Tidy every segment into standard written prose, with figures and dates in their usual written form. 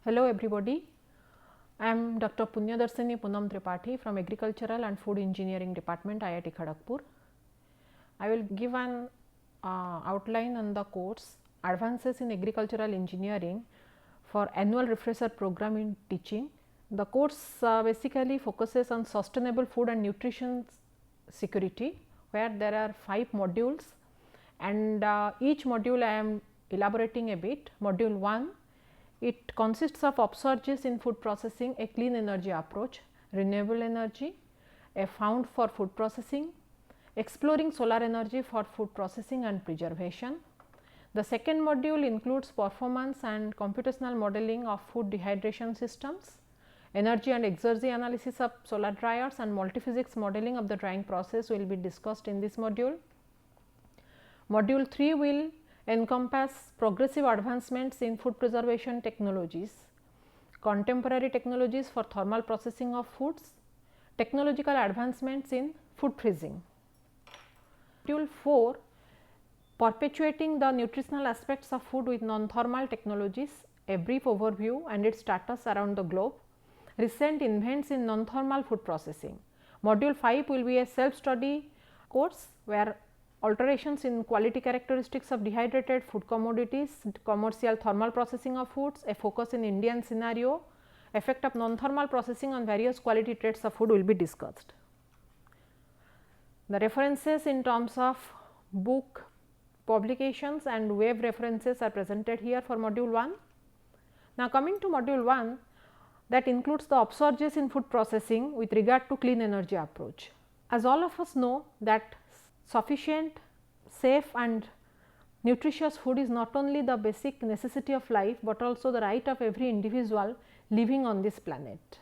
Hello everybody, I am Dr. Punyadarshini Poonam Tripathi from Agricultural and Food Engineering Department, IIT Kharagpur. I will give an outline on the course Advances in Agricultural Engineering for annual refresher program in teaching. The course basically focuses on sustainable food and nutrition security, where there are 5 modules, and each module I am elaborating a bit. Module 1, it consists of upsurges in food processing, a clean energy approach, renewable energy, a fount for food processing, exploring solar energy for food processing and preservation. The second module includes performance and computational modeling of food dehydration systems, energy and exergy analysis of solar dryers, and multiphysics modeling of the drying process will be discussed in this module. Module 3 will encompass progressive advancements in food preservation technologies, contemporary technologies for thermal processing of foods, technological advancements in food freezing. Module 4, perpetuating the nutritional aspects of food with non-thermal technologies, a brief overview and its status around the globe, recent invents in non-thermal food processing. Module 5 will be a self-study course where alterations in quality characteristics of dehydrated food commodities, commercial thermal processing of foods, a focus in Indian scenario, effect of non-thermal processing on various quality traits of food will be discussed. The references in terms of book, publications and web references are presented here for module 1. Now, coming to module 1, that includes the upsurges in food processing with regard to clean energy approach. As all of us know that sufficient, safe and nutritious food is not only the basic necessity of life, but also the right of every individual living on this planet.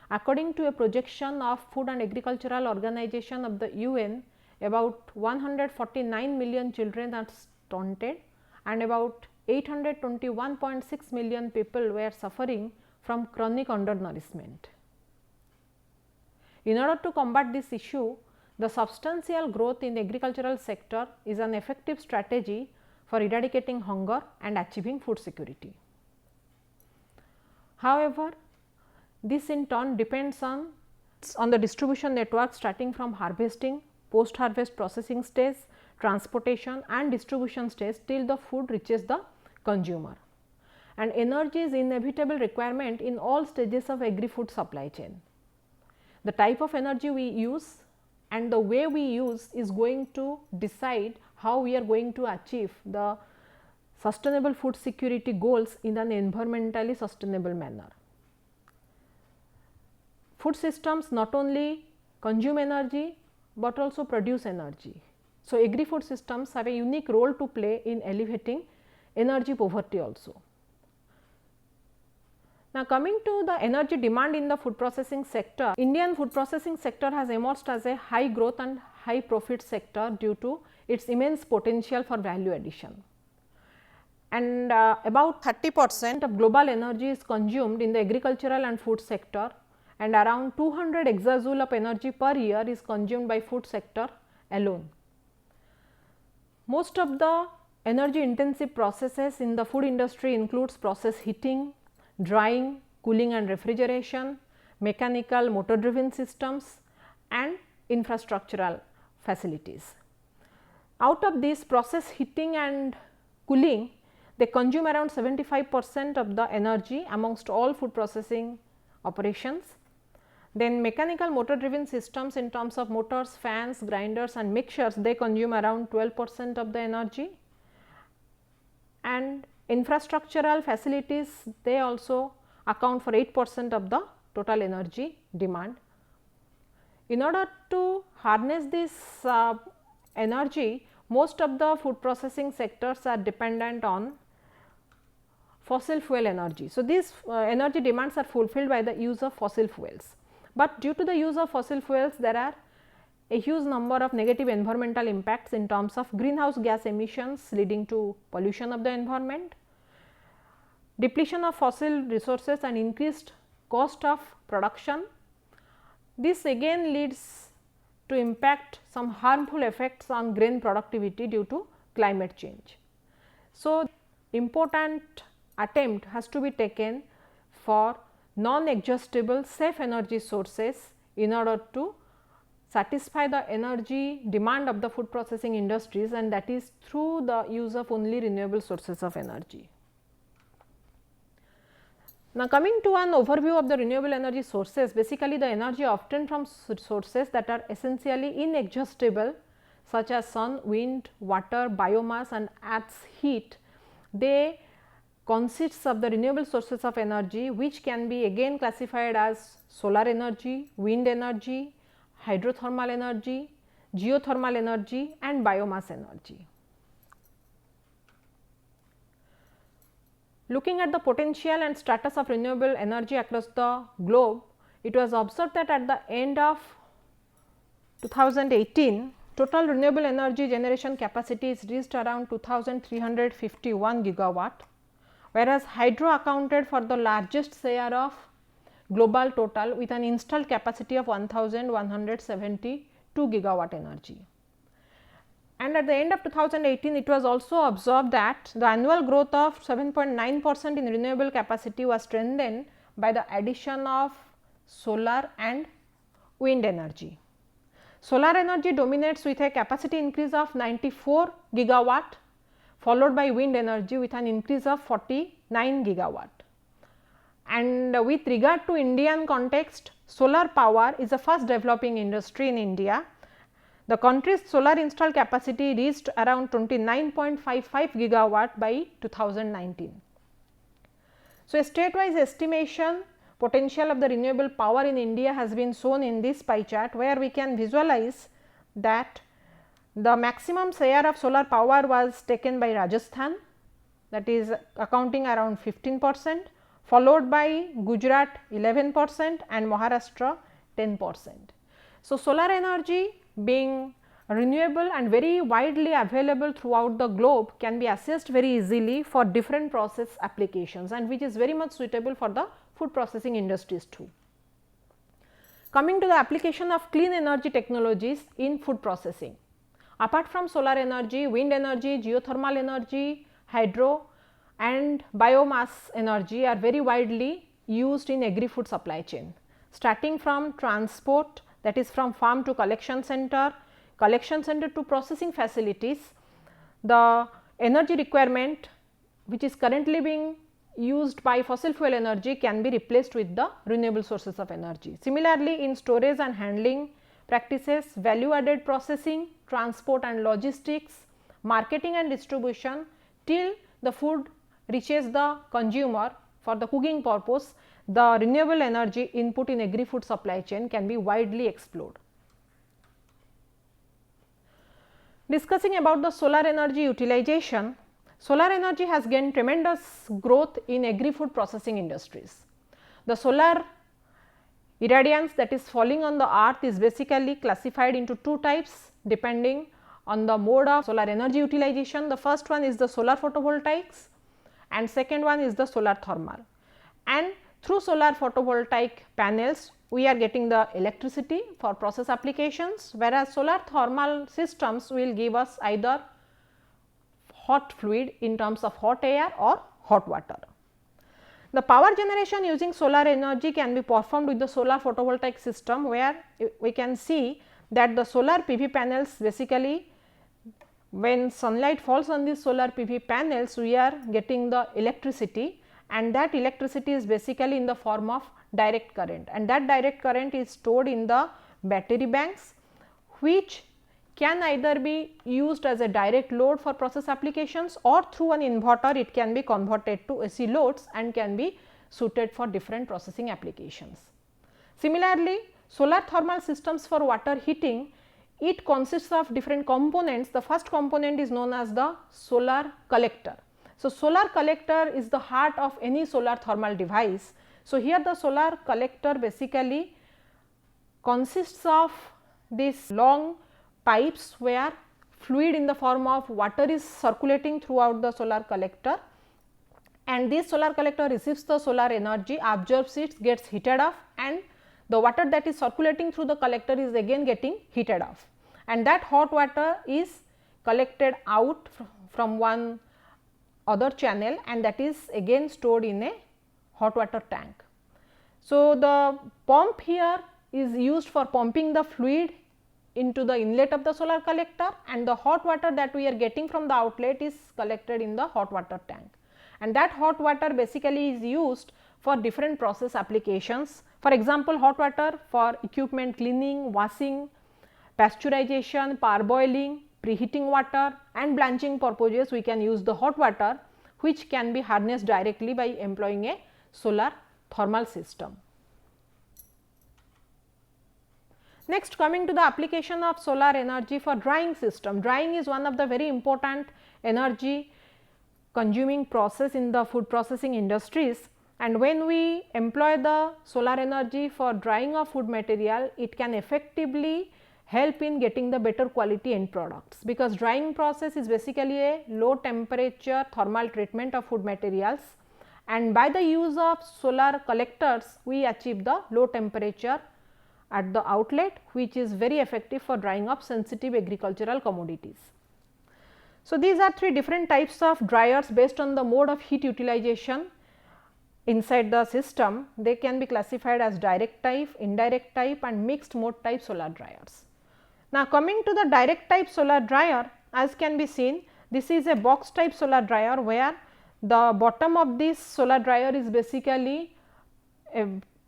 According to a projection of Food and Agricultural Organization of the UN, about 149 million children are stunted and about 821.6 million people were suffering from chronic undernourishment. In order to combat this issue, the substantial growth in the agricultural sector is an effective strategy for eradicating hunger and achieving food security. However, this in turn depends on the distribution network starting from harvesting, post harvest processing stage, transportation and distribution stage till the food reaches the consumer. And energy is inevitable requirement in all stages of agri-food supply chain. The type of energy we use and the way we use is going to decide how we are going to achieve the sustainable food security goals in an environmentally sustainable manner. Food systems not only consume energy, but also produce energy. So, agri-food systems have a unique role to play in alleviating energy poverty also. Now, coming to the energy demand in the food processing sector, Indian food processing sector has emerged as a high growth and high profit sector due to its immense potential for value addition. And about 30% of global energy is consumed in the agricultural and food sector, and around 200 exajoule of energy per year is consumed by food sector alone. Most of the energy intensive processes in the food industry includes process heating, drying, cooling and refrigeration, mechanical motor driven systems and infrastructural facilities. Out of this process heating and cooling, they consume around 75% of the energy amongst all food processing operations. Then mechanical motor driven systems in terms of motors, fans, grinders and mixers, they consume around 12% of the energy, and infrastructural facilities, they also account for 8% of the total energy demand. In order to harness this energy, most of the food processing sectors are dependent on fossil fuel energy. So, these energy demands are fulfilled by the use of fossil fuels, but due to the use of fossil fuels there are a huge number of negative environmental impacts in terms of greenhouse gas emissions leading to pollution of the environment, depletion of fossil resources and increased cost of production. This again leads to impact some harmful effects on grain productivity due to climate change. So, important attempt has to be taken for non-exhaustible safe energy sources in order to satisfy the energy demand of the food processing industries, and that is through the use of only renewable sources of energy. Now, coming to an overview of the renewable energy sources, basically the energy obtained from sources that are essentially inexhaustible such as sun, wind, water, biomass and earth's heat, they consists of the renewable sources of energy, which can be again classified as solar energy, wind energy, hydrothermal energy, geothermal energy and biomass energy. Looking at the potential and status of renewable energy across the globe, it was observed that at the end of 2018, total renewable energy generation capacity is reached around 2351 gigawatt, whereas hydro accounted for the largest share of global total with an installed capacity of 1172 gigawatt energy. And at the end of 2018, it was also observed that the annual growth of 7.9% in renewable capacity was strengthened by the addition of solar and wind energy. Solar energy dominates with a capacity increase of 94 gigawatt, followed by wind energy with an increase of 49 gigawatt. And with regard to Indian context, solar power is the fast developing industry in India. The country's solar installed capacity reached around 29.55 gigawatt by 2019. So, a state-wise estimation potential of the renewable power in India has been shown in this pie chart, where we can visualize that the maximum share of solar power was taken by Rajasthan, that is accounting around 15%, followed by Gujarat 11% and Maharashtra 10%. So, solar energy being renewable and very widely available throughout the globe can be accessed very easily for different process applications, and which is very much suitable for the food processing industries too. Coming to the application of clean energy technologies in food processing. Apart from solar energy, wind energy, geothermal energy, hydro and biomass energy are very widely used in agri-food supply chain, starting from transport, that is from farm to collection center to processing facilities. The energy requirement which is currently being used by fossil fuel energy can be replaced with the renewable sources of energy. Similarly, in storage and handling practices, value added processing, transport and logistics, marketing and distribution till the food reaches the consumer for the cooking purpose, the renewable energy input in agri-food supply chain can be widely explored. Discussing about the solar energy utilization, solar energy has gained tremendous growth in agri-food processing industries. The solar irradiance that is falling on the earth is basically classified into two types depending on the mode of solar energy utilization. The first one is the solar photovoltaics and second one is the solar thermal, and through solar photovoltaic panels we are getting the electricity for process applications, whereas solar thermal systems will give us either hot fluid in terms of hot air or hot water. The power generation using solar energy can be performed with the solar photovoltaic system, where we can see that the solar PV panels basically, when sunlight falls on these solar PV panels, we are getting the electricity, and that electricity is basically in the form of direct current, and that direct current is stored in the battery banks, which can either be used as a direct load for process applications or through an inverter it can be converted to AC loads and can be suited for different processing applications. Similarly, solar thermal systems for water heating, it consists of different components. The first component is known as the solar collector. So, solar collector is the heart of any solar thermal device. So, here the solar collector basically consists of these long pipes where fluid in the form of water is circulating throughout the solar collector, and this solar collector receives the solar energy, absorbs it, gets heated off, and the water that is circulating through the collector is again getting heated off, and that hot water is collected out from one other channel, and that is again stored in a hot water tank. So, the pump here is used for pumping the fluid into the inlet of the solar collector, and the hot water that we are getting from the outlet is collected in the hot water tank, and that hot water basically is used for different process applications. For example, hot water for equipment cleaning, washing, pasteurization, parboiling, preheating water and blanching purposes we can use the hot water, which can be harnessed directly by employing a solar thermal system. Next, coming to the application of solar energy for drying system. Drying is one of the very important energy consuming process in the food processing industries, and when we employ the solar energy for drying of food material, it can effectively help in getting the better quality end products, because drying process is basically a low temperature thermal treatment of food materials, and by the use of solar collectors we achieve the low temperature at the outlet, which is very effective for drying of sensitive agricultural commodities. So, these are three different types of dryers based on the mode of heat utilization inside the system. They can be classified as direct type, indirect type and mixed mode type solar dryers. Now, coming to the direct type solar dryer, as can be seen, this is a box type solar dryer where the bottom of this solar dryer is basically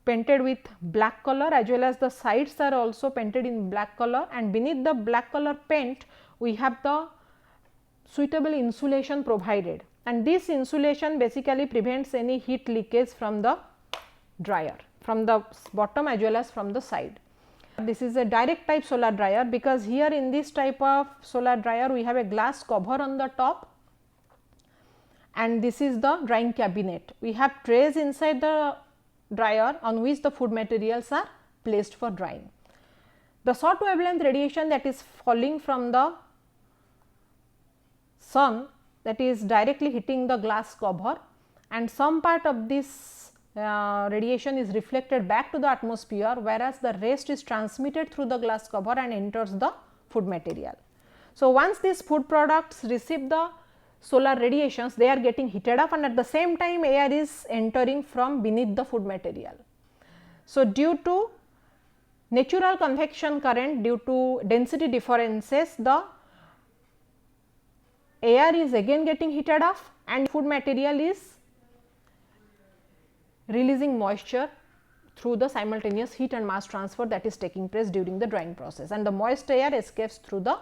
painted with black color, as well as the sides are also painted in black color, and beneath the black color paint we have the suitable insulation provided, and this insulation basically prevents any heat leakage from the dryer, from the bottom as well as from the side. This is a direct type solar dryer, because here in this type of solar dryer we have a glass cover on the top, and this is the drying cabinet. We have trays inside the dryer on which the food materials are placed for drying. The short wavelength radiation that is falling from the sun, that is directly hitting the glass cover, and some part of this radiation is reflected back to the atmosphere, whereas the rest is transmitted through the glass cover and enters the food material. So, once these food products receive the solar radiations, they are getting heated up, and at the same time air is entering from beneath the food material. So, due to natural convection current, due to density differences, the air is again getting heated up and food material is releasing moisture through the simultaneous heat and mass transfer that is taking place during the drying process, and the moist air escapes through the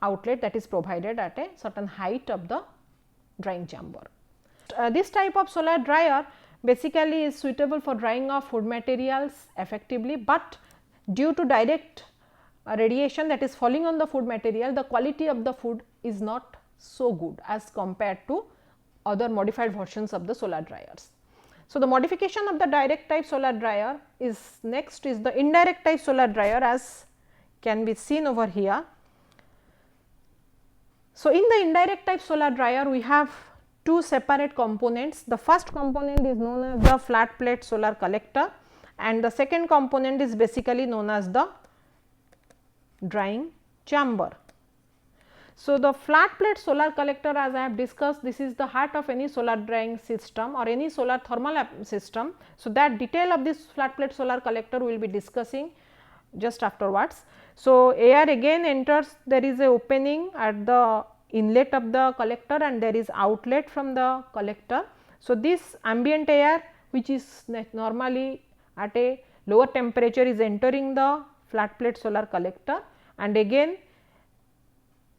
outlet that is provided at a certain height of the drying chamber. This type of solar dryer basically is suitable for drying of food materials effectively, but due to direct radiation that is falling on the food material, the quality of the food is not so good as compared to other modified versions of the solar dryers. So, the modification of the direct type solar dryer is next is the indirect type solar dryer, as can be seen over here. So, in the indirect type solar dryer we have two separate components. The first component is known as the flat plate solar collector, and the second component is basically known as the drying chamber. So, the flat plate solar collector, as I have discussed, this is the heart of any solar drying system or any solar thermal system. So, that detail of this flat plate solar collector we will be discussing just afterwards. So, air again enters, there is a opening at the inlet of the collector and there is outlet from the collector. So, this ambient air, which is normally at a lower temperature, is entering the flat plate solar collector, and again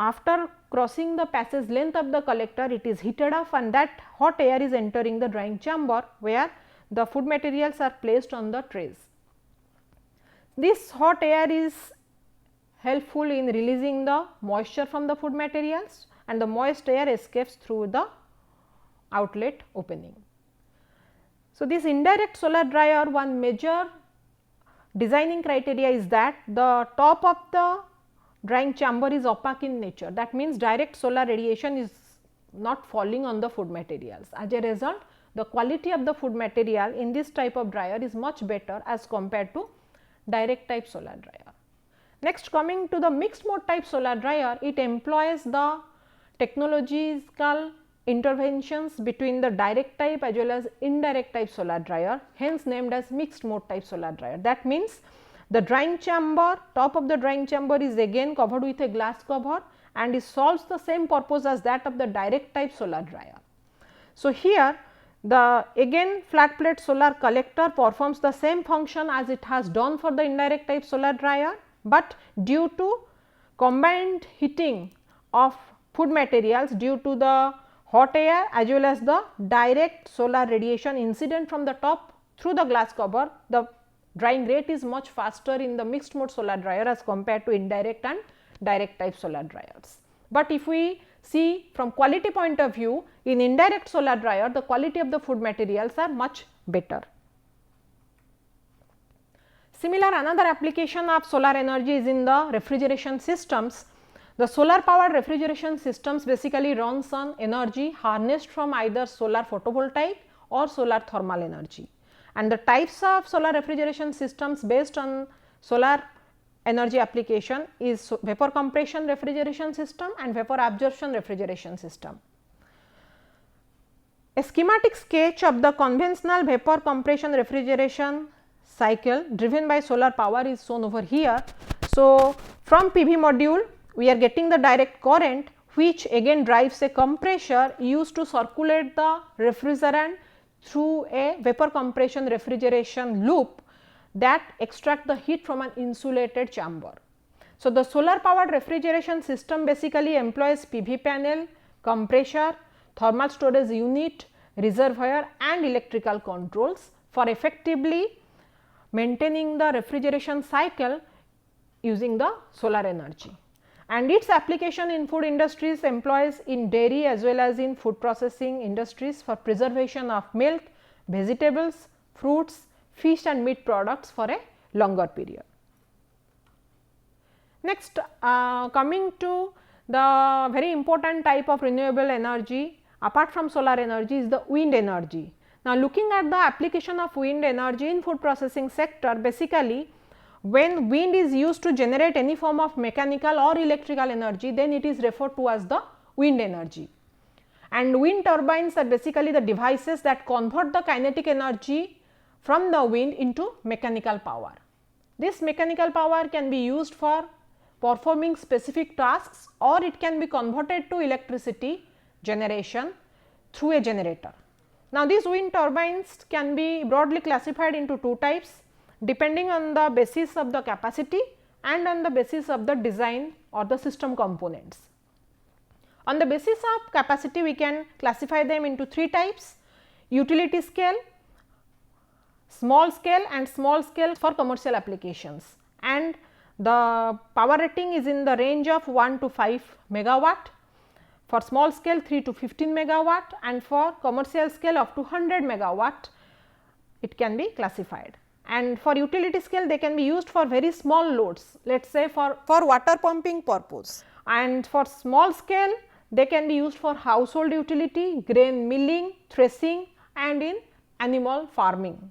after crossing the passage length of the collector, it is heated up and that hot air is entering the drying chamber, where the food materials are placed on the trays. This hot air is helpful in releasing the moisture from the food materials, and the moist air escapes through the outlet opening. So, this indirect solar dryer, one major designing criteria is that the top of the drying chamber is opaque in nature. That means direct solar radiation is not falling on the food materials. As a result, the quality of the food material in this type of dryer is much better as compared to direct type solar dryer. Next, coming to the mixed mode type solar dryer, it employs the technological interventions between the direct type as well as indirect type solar dryer, hence named as mixed mode type solar dryer. That means the drying chamber, top of the drying chamber is again covered with a glass cover and it solves the same purpose as that of the direct type solar dryer. So, here the again flat plate solar collector performs the same function as it has done for the indirect type solar dryer, but due to combined heating of food materials due to the hot air as well as the direct solar radiation incident from the top through the glass cover, the drying rate is much faster in the mixed mode solar dryer as compared to indirect and direct type solar dryers. But if we see from quality point of view, in indirect solar dryer the quality of the food materials are much better. Similar another application of solar energy is in the refrigeration systems. The solar powered refrigeration systems basically runs on energy harnessed from either solar photovoltaic or solar thermal energy, and the types of solar refrigeration systems based on solar energy application is vapor compression refrigeration system and vapor absorption refrigeration system. A schematic sketch of the conventional vapor compression refrigeration cycle driven by solar power is shown over here. So, from PV module we are getting the direct current which again drives a compressor used to circulate the refrigerant through a vapor compression refrigeration loop that extract the heat from an insulated chamber. So, the solar powered refrigeration system basically employs PV panel, compressor, thermal storage unit, reservoir and electrical controls for effectively maintaining the refrigeration cycle using the solar energy. And its application in food industries employs in dairy as well as in food processing industries for preservation of milk, vegetables, fruits, fish and meat products for a longer period. Next, coming to the very important type of renewable energy apart from solar energy is the wind energy. Now, looking at the application of wind energy in food processing sector, basically when wind is used to generate any form of mechanical or electrical energy, then it is referred to as the wind energy. And wind turbines are basically the devices that convert the kinetic energy from the wind into mechanical power. This mechanical power can be used for performing specific tasks or it can be converted to electricity generation through a generator. Now, these wind turbines can be broadly classified into two types depending on the basis of the capacity and on the basis of the design or the system components. On the basis of capacity, we can classify them into three types: utility scale, small scale and small scale for commercial applications, and the power rating is in the range of 1 to 5 megawatt, for small scale 3 to 15 megawatt, and for commercial scale up to 100 megawatt it can be classified. And for utility scale they can be used for very small loads, let us say for water pumping purpose, and for small scale they can be used for household utility, grain milling, threshing and in animal farming.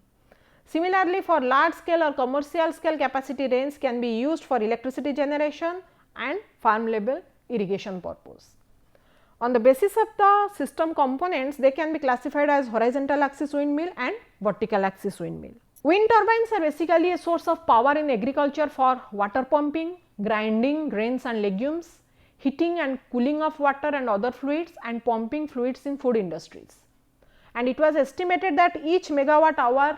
Similarly, for large scale or commercial scale capacity range can be used for electricity generation and farm level irrigation purpose. On the basis of the system components, they can be classified as horizontal axis windmill and vertical axis windmill. Wind turbines are basically a source of power in agriculture for water pumping, grinding grains and legumes, heating and cooling of water and other fluids, and pumping fluids in food industries. And it was estimated that each megawatt hour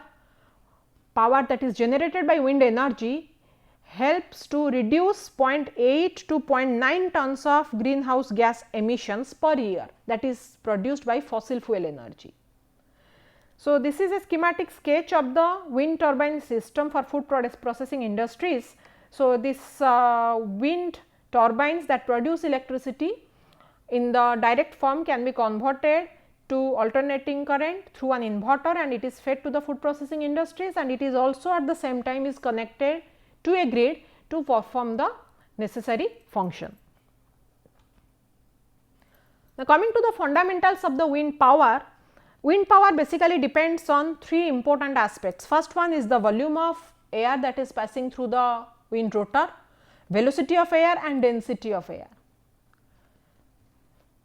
power that is generated by wind energy helps to reduce 0.8 to 0.9 tons of greenhouse gas emissions per year, that is produced by fossil fuel energy. So, this is a schematic sketch of the wind turbine system for food processing industries. So, this wind turbines that produce electricity in the direct form can be converted to alternating current through an inverter, and it is fed to the food processing industries, and it is also at the same time is connected to a grid to perform the necessary function. Now, coming to the fundamentals of the wind power basically depends on three important aspects. First one is the volume of air that is passing through the wind rotor, velocity of air and density of air.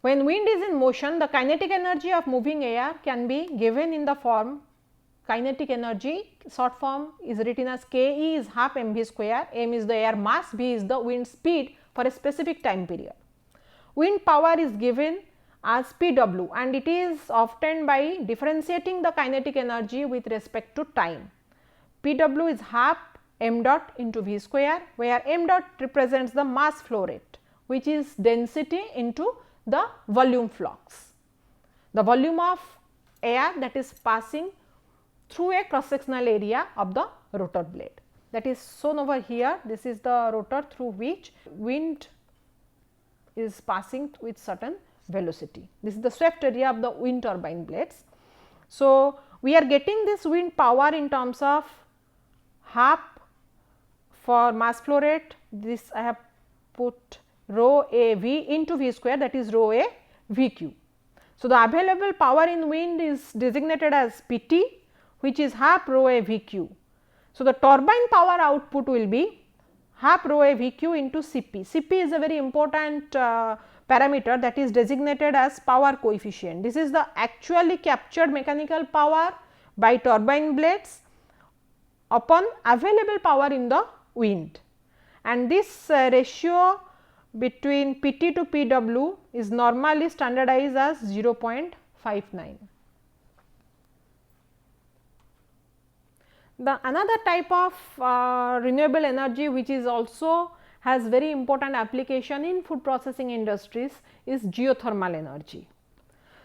When wind is in motion, the kinetic energy of moving air can be given in the form kinetic energy, short form is written as Ke is half mv square, m is the air mass, v is the wind speed for a specific time period. Wind power is given as Pw and it is obtained by differentiating the kinetic energy with respect to time. Pw is half m dot into v square, where m dot represents the mass flow rate, which is density into the volume flux, the volume of air that is passing through a cross sectional area of the rotor blade, that is shown over here. This is the rotor through which wind is passing with certain velocity. This is the swept area of the wind turbine blades. So, we are getting this wind power in terms of half for mass flow rate. This I have put rho a v into v square, that is rho a v q. So, the available power in wind is designated as P t, which is half rho a v q. So, the turbine power output will be half rho a v q into Cp. Cp is a very important parameter that is designated as power coefficient. This is the actually captured mechanical power by turbine blades upon available power in the wind, and this ratio between Pt to Pw is normally standardized as 0.59. The another type of renewable energy which is also has very important application in food processing industries is geothermal energy.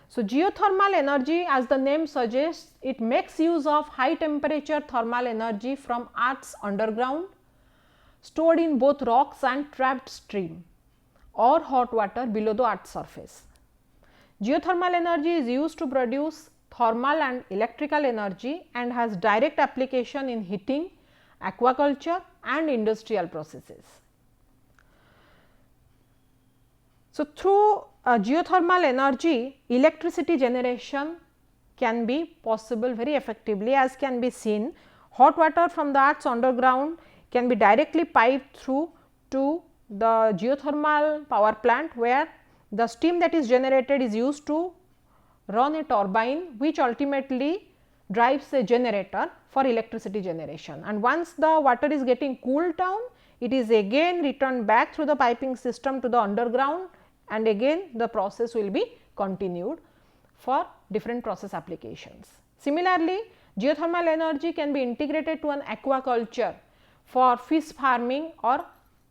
So, geothermal energy, as the name suggests, it makes use of high temperature thermal energy from earth's underground, stored in both rocks and trapped stream or hot water below the earth's surface. Geothermal energy is used to produce thermal and electrical energy and has direct application in heating, aquaculture and industrial processes. So, through geothermal energy, electricity generation can be possible very effectively, as can be seen. Hot water from the earth's underground can be directly piped through to the geothermal power plant, where the steam that is generated is used to run a turbine, which ultimately drives a generator for electricity generation. And once the water is getting cooled down, it is again returned back through the piping system to the underground, and again the process will be continued for different process applications. Similarly, geothermal energy can be integrated to an aquaculture for fish farming or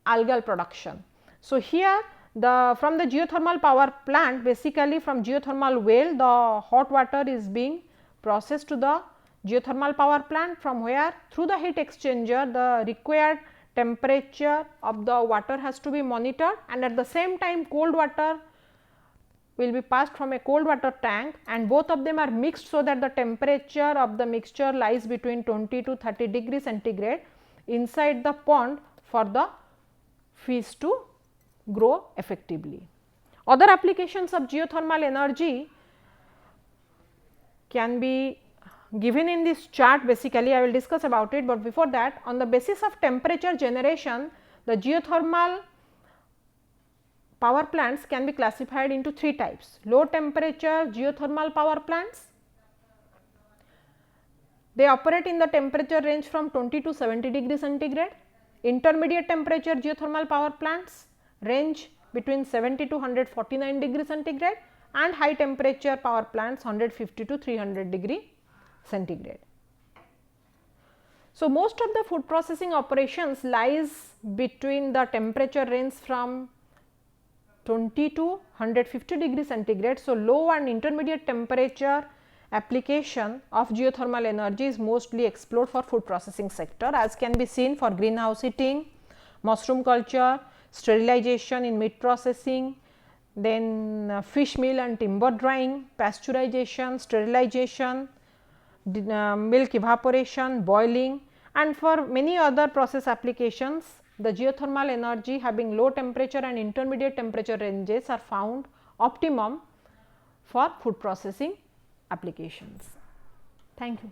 algal production. So, here from the geothermal power plant, basically from geothermal well, the hot water is being processed to the geothermal power plant, from where through the heat exchanger the required temperature of the water has to be monitored, and at the same time cold water will be passed from a cold water tank, and both of them are mixed, so that the temperature of the mixture lies between 20 to 30 degrees centigrade inside the pond for the fish to grow effectively. Other applications of geothermal energy can be given in this chart. Basically, I will discuss about it, but before that, on the basis of temperature generation, the geothermal power plants can be classified into three types: low temperature geothermal power plants. They operate in the temperature range from 20 to 70 degrees centigrade. Intermediate temperature geothermal power plants range between 70 to 149 degree centigrade, and high temperature power plants 150 to 300 degree centigrade. So, most of the food processing operations lies between the temperature range from 20 to 150 degree centigrade. So, low and intermediate temperature application of geothermal energy is mostly explored for food processing sector, as can be seen for greenhouse heating, mushroom culture, sterilization in meat processing, then fish meal and timber drying, pasteurization, sterilization, milk evaporation, boiling, and for many other process applications. The geothermal energy having low temperature and intermediate temperature ranges are found optimum for food processing applications. Thank you.